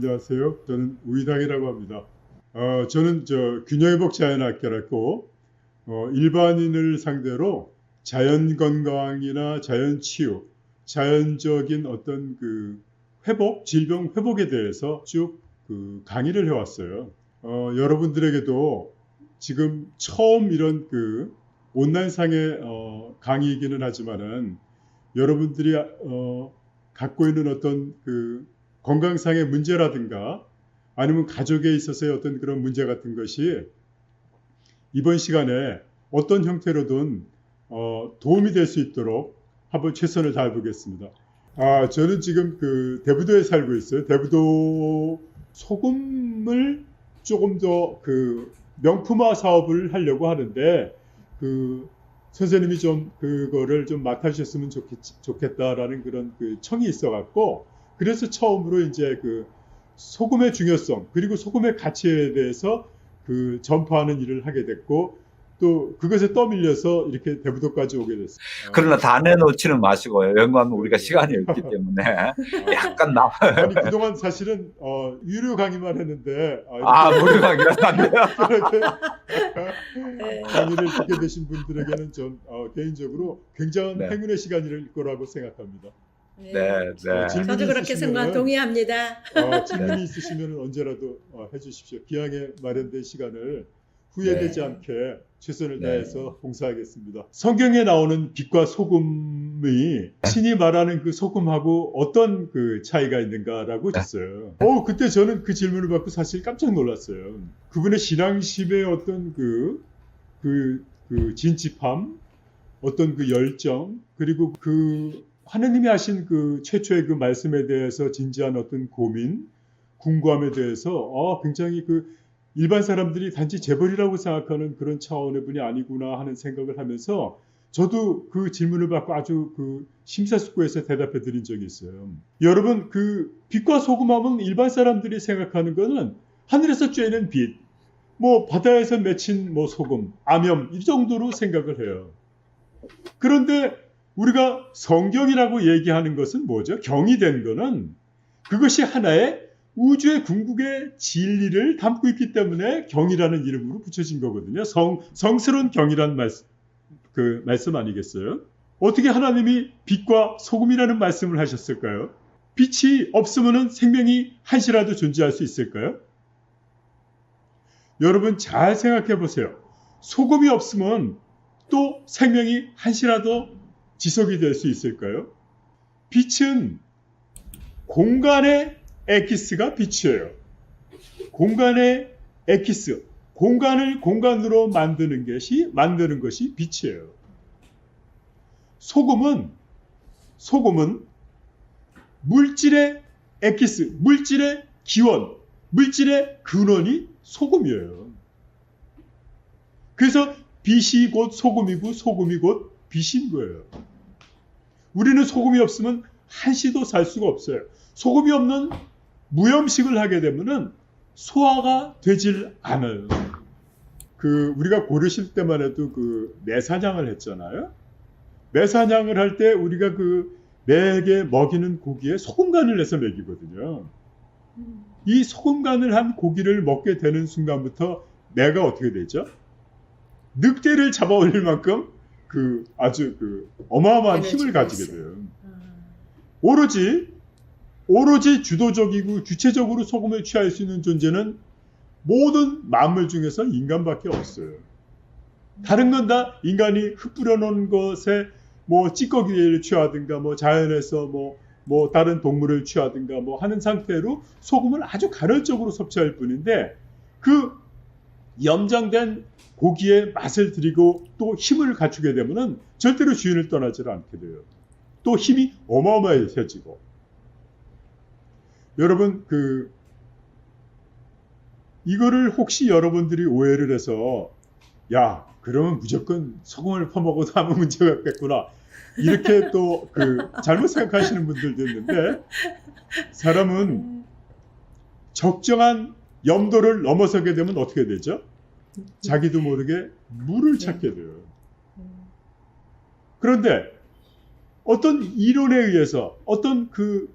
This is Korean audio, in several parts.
안녕하세요. 저는 우이당이라고 합니다. 저는 균형회복 자연학교라고 일반인을 상대로 자연 건강이나 자연 치유, 자연적인 어떤 그 회복, 질병 회복에 대해서 쭉 강의를 해왔어요. 여러분들에게도 지금 처음 이런 온라인상의 강의이기는 하지만은 여러분들이 갖고 있는 어떤 건강상의 문제라든가 아니면 가족에 있어서의 어떤 그런 문제 같은 것이 이번 시간에 어떤 형태로든 도움이 될 수 있도록 한번 최선을 다해 보겠습니다. 저는 지금 대부도에 살고 있어요. 대부도 소금을 조금 더 명품화 사업을 하려고 하는데 선생님이 좀 그거를 좀 맡아주셨으면 좋겠다라는 그런 청이 있어갖고 그래서 처음으로 이제 소금의 중요성 그리고 소금의 가치에 대해서 전파하는 일을 하게 됐고 또 그것에 떠밀려서 이렇게 대부도까지 오게 됐어요. 그러나 다 내놓지는 마시고요. 연구하면 우리가 시간이 없기 때문에 약간 아니 그동안 사실은 유료 강의만 했는데 무료 강의는 안 돼요. 강의를 듣게 되신 분들에게는 전 개인적으로 굉장한 행운의 시간일 거라고 생각합니다. 네. 저도 그렇게 생각 동의합니다. 질문이 있으시면 언제라도 해주십시오. 기왕에 마련된 시간을 후회되지 않게 최선을 다해서 봉사하겠습니다. 성경에 나오는 빛과 소금이 신이 말하는 소금하고 어떤 차이가 있는가라고 했어요. 그때 저는 그 질문을 받고 사실 깜짝 놀랐어요. 그분의 신앙심의 어떤 진지함, 어떤 열정, 그리고 하느님이 하신 최초의 말씀에 대해서 진지한 어떤 고민, 궁금함에 대해서 굉장히 일반 사람들이 단지 재벌이라고 생각하는 그런 차원의 분이 아니구나 하는 생각을 하면서 저도 그 질문을 받고 아주 심사숙고해서 대답해 드린 적이 있어요. 여러분 빛과 소금하면 일반 사람들이 생각하는 거는 하늘에서 쬐는 빛, 바다에서 맺힌 소금, 암염 이 정도로 생각을 해요. 그런데 우리가 성경이라고 얘기하는 것은 뭐죠? 경이 된 거는 그것이 하나의 우주의 궁극의 진리를 담고 있기 때문에 경이라는 이름으로 붙여진 거거든요. 성스러운 경이라는 말씀 아니겠어요? 어떻게 하나님이 빛과 소금이라는 말씀을 하셨을까요? 빛이 없으면 생명이 한시라도 존재할 수 있을까요? 여러분 잘 생각해 보세요. 소금이 없으면 또 생명이 한시라도 지속이 될 수 있을까요? 빛은 공간의 엑기스가 빛이에요. 공간의 엑기스, 공간을 공간으로 만드는 것이 빛이에요. 소금은 물질의 엑기스, 물질의 기원, 물질의 근원이 소금이에요. 그래서 빛이 곧 소금이고 소금이 곧 빛인 거예요. 우리는 소금이 없으면 한시도 살 수가 없어요. 소금이 없는 무염식을 하게 되면은 소화가 되질 않아요. 우리가 고르실 때만 해도 매사냥을 했잖아요. 매사냥을 할 때 우리가 매에게 먹이는 고기에 소금간을 내서 먹이거든요. 이 소금간을 한 고기를 먹게 되는 순간부터 매가 어떻게 되죠? 늑대를 잡아 올릴 만큼 아주 어마어마한 힘을 가지게 돼요. 오로지 주도적이고 주체적으로 소금을 취할 수 있는 존재는 모든 만물 중에서 인간밖에 없어요. 다른 건 다 인간이 흩뿌려 놓은 것에 찌꺼기를 취하든가 자연에서 다른 동물을 취하든가 하는 상태로 소금을 아주 간헐적으로 섭취할 뿐인데 염장된 고기에 맛을 들이고 또 힘을 갖추게 되면은 절대로 주인을 떠나지 않게 돼요. 또 힘이 어마어마해지고. 여러분 이거를 혹시 여러분들이 오해를 해서 그러면 무조건 소금을 퍼먹어도 아무 문제가 없겠구나 이렇게 또 잘못 생각하시는 분들도 있는데 사람은 적정한 염도를 넘어서게 되면 어떻게 되죠? 자기도 모르게 물을 찾게 돼요. 그런데 어떤 이론에 의해서, 어떤 그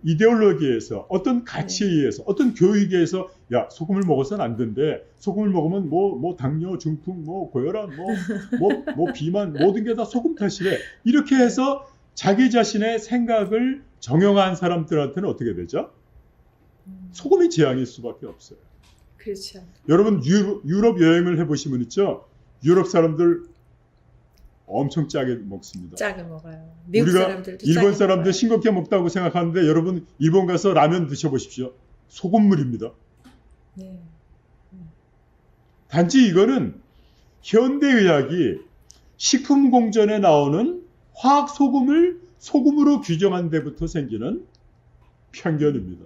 이데올로기에서, 어떤 가치에 의해서, 어떤 교육에 의해서, 야, 소금을 먹어서는 안 된대. 소금을 먹으면 뭐 당뇨, 중풍, 뭐 고혈압, 뭐 비만, 모든 게 다 소금 탓이래. 이렇게 해서 자기 자신의 생각을 정형화한 사람들한테는 어떻게 되죠? 소금이 재앙일 수밖에 없어요. 그렇죠. 여러분 유럽 여행을 해보시면 있죠. 유럽 사람들 엄청 짜게 먹습니다. 짜게 먹어요. 미국 우리가 사람들도 일본 짜게 사람들 먹어요. 싱겁게 먹다고 생각하는데 여러분 일본 가서 라면 드셔보십시오. 소금물입니다. 네. 단지 이거는 현대의학이 식품공전에 나오는 화학소금을 소금으로 규정한 데부터 생기는 편견입니다.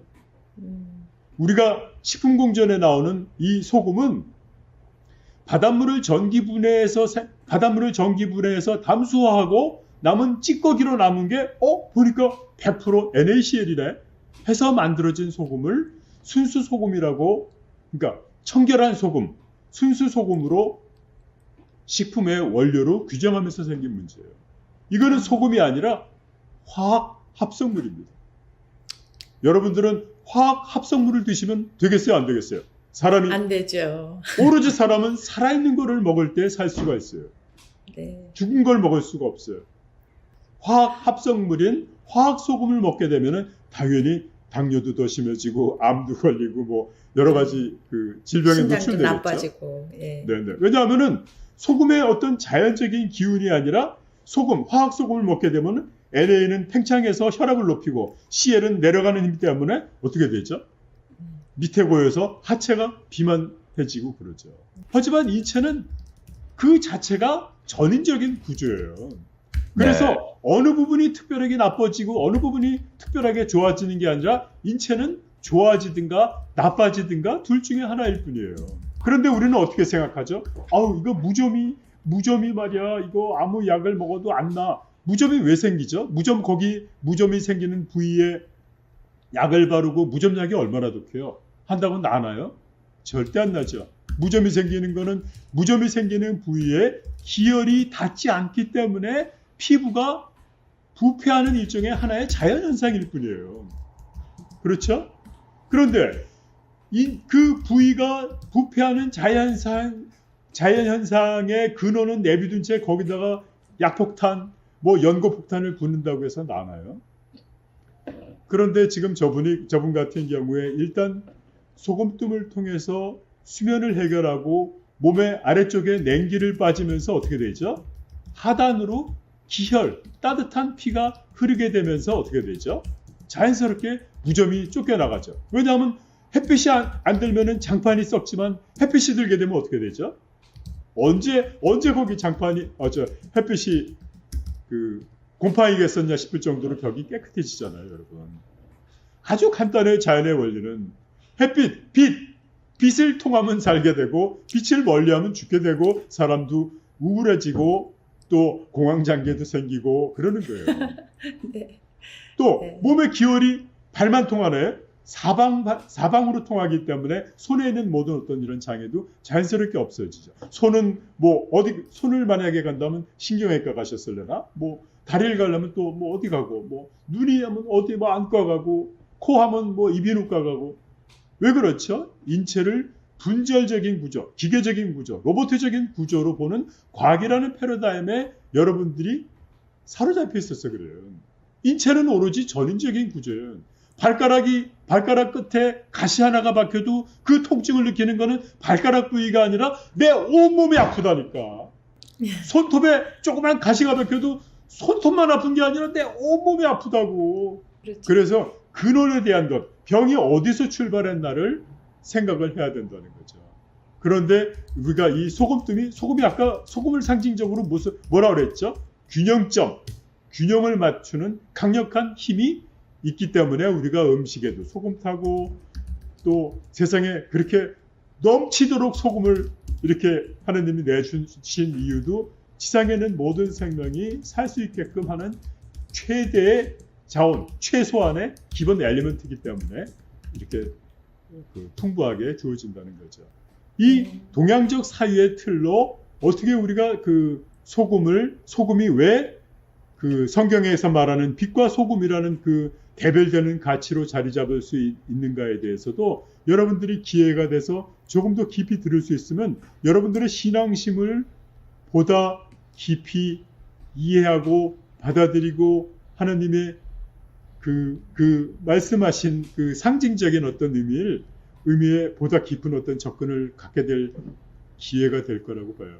우리가 식품공전에 나오는 이 소금은 바닷물을 전기분해해서 담수화하고 남은 찌꺼기로 남은 게 보니까 100% NaCl이네 해서 만들어진 소금을 순수소금이라고, 그러니까 청결한 소금, 순수소금으로 식품의 원료로 규정하면서 생긴 문제예요. 이거는 소금이 아니라 화학 합성물입니다. 여러분들은 화학 합성물을 드시면 되겠어요, 안 되겠어요? 사람이 안 되죠. 오로지 사람은 살아있는 거를 먹을 때 살 수가 있어요. 네. 죽은 걸 먹을 수가 없어요. 화학 합성물인 화학 소금을 먹게 되면은 당연히 당뇨도 더 심해지고 암도 걸리고 뭐 여러 가지 그 질병에 신장도 노출되겠죠. 나빠지고. 예. 네네. 왜냐하면은 소금의 어떤 자연적인 기운이 아니라 소금, 화학 소금을 먹게 되면은 NA는 팽창해서 혈압을 높이고 CL은 내려가는 힘 때문에 어떻게 되죠? 밑에 고여서 하체가 비만해지고 그러죠. 하지만 인체는 그 자체가 전인적인 구조예요. 그래서 네. 어느 부분이 특별하게 나빠지고 어느 부분이 특별하게 좋아지는 게 아니라 인체는 좋아지든가 나빠지든가 둘 중에 하나일 뿐이에요. 그런데 우리는 어떻게 생각하죠? 아우 이거 무좀이 말이야. 이거 아무 약을 먹어도 안 나. 무좀이 왜 생기죠? 무좀이 생기는 부위에 약을 바르고 무좀약이 얼마나 독해요? 한다고 나나요? 절대 안 나죠. 무좀이 생기는 거는 무좀이 생기는 부위에 기혈이 닿지 않기 때문에 피부가 부패하는 일종의 하나의 자연현상일 뿐이에요. 그렇죠? 그런데 그 부위가 부패하는 자연현상의 근원은 내비둔 채 거기다가 약폭탄, 뭐 연고폭탄을 붓는다고 해서 나나요? 그런데 지금 저분 같은 경우에 일단 소금뜸을 통해서 수면을 해결하고 몸의 아래쪽에 냉기를 빠지면서 어떻게 되죠? 하단으로 기혈, 따뜻한 피가 흐르게 되면서 어떻게 되죠? 자연스럽게 무좀이 쫓겨나가죠. 왜냐하면 햇빛이 안 들면은 장판이 썩지만 햇빛이 들게 되면 어떻게 되죠? 언제 거기 햇빛이 곰팡이겠었냐 싶을 정도로 벽이 깨끗해지잖아요, 여러분. 아주 간단해요, 자연의 원리는. 빛을 통하면 살게 되고, 빛을 멀리하면 죽게 되고, 사람도 우울해지고, 또 공황장애도 생기고, 그러는 거예요. 네. 또, 네. 몸의 기혈이 발만 통하네. 사방으로 통하기 때문에 손에 있는 모든 어떤 이런 장애도 자연스럽게 없어지죠. 손을 만약에 간다면 신경외과 가셨을래나? 다리를 가려면 또 어디 가고, 눈이 하면 어디 안과 가고, 코 하면 이비인후과 가고. 왜 그렇죠? 인체를 분절적인 구조, 기계적인 구조, 로봇적인 구조로 보는 과학이라는 패러다임에 여러분들이 사로잡혀 있어서 그래요. 인체는 오로지 전인적인 구조예요. 발가락 끝에 가시 하나가 박혀도 그 통증을 느끼는 거는 발가락 부위가 아니라 내 온몸이 아프다니까. 손톱에 조그만 가시가 박혀도 손톱만 아픈 게 아니라 내 온몸이 아프다고. 그렇죠. 그래서 근원에 대한 것, 병이 어디서 출발했나를 생각을 해야 된다는 거죠. 그런데 우리가 이 소금이 아까 소금을 상징적으로 뭐라 그랬죠? 균형을 맞추는 강력한 힘이 있기 때문에 우리가 음식에도 소금 타고 또 세상에 그렇게 넘치도록 소금을 이렇게 하느님이 내주신 이유도 지상에는 모든 생명이 살 수 있게끔 하는 최대의 자원, 최소한의 기본 엘리먼트이기 때문에 이렇게 풍부하게 주어진다는 거죠. 이 동양적 사유의 틀로 어떻게 우리가 소금이 왜 그 성경에서 말하는 빛과 소금이라는 그 대별되는 가치로 자리 잡을 수 있는가에 대해서도 여러분들이 기회가 돼서 조금 더 깊이 들을 수 있으면 여러분들의 신앙심을 보다 깊이 이해하고 받아들이고 하나님의 그 말씀하신 그 상징적인 어떤 의미에 보다 깊은 어떤 접근을 갖게 될 기회가 될 거라고 봐요.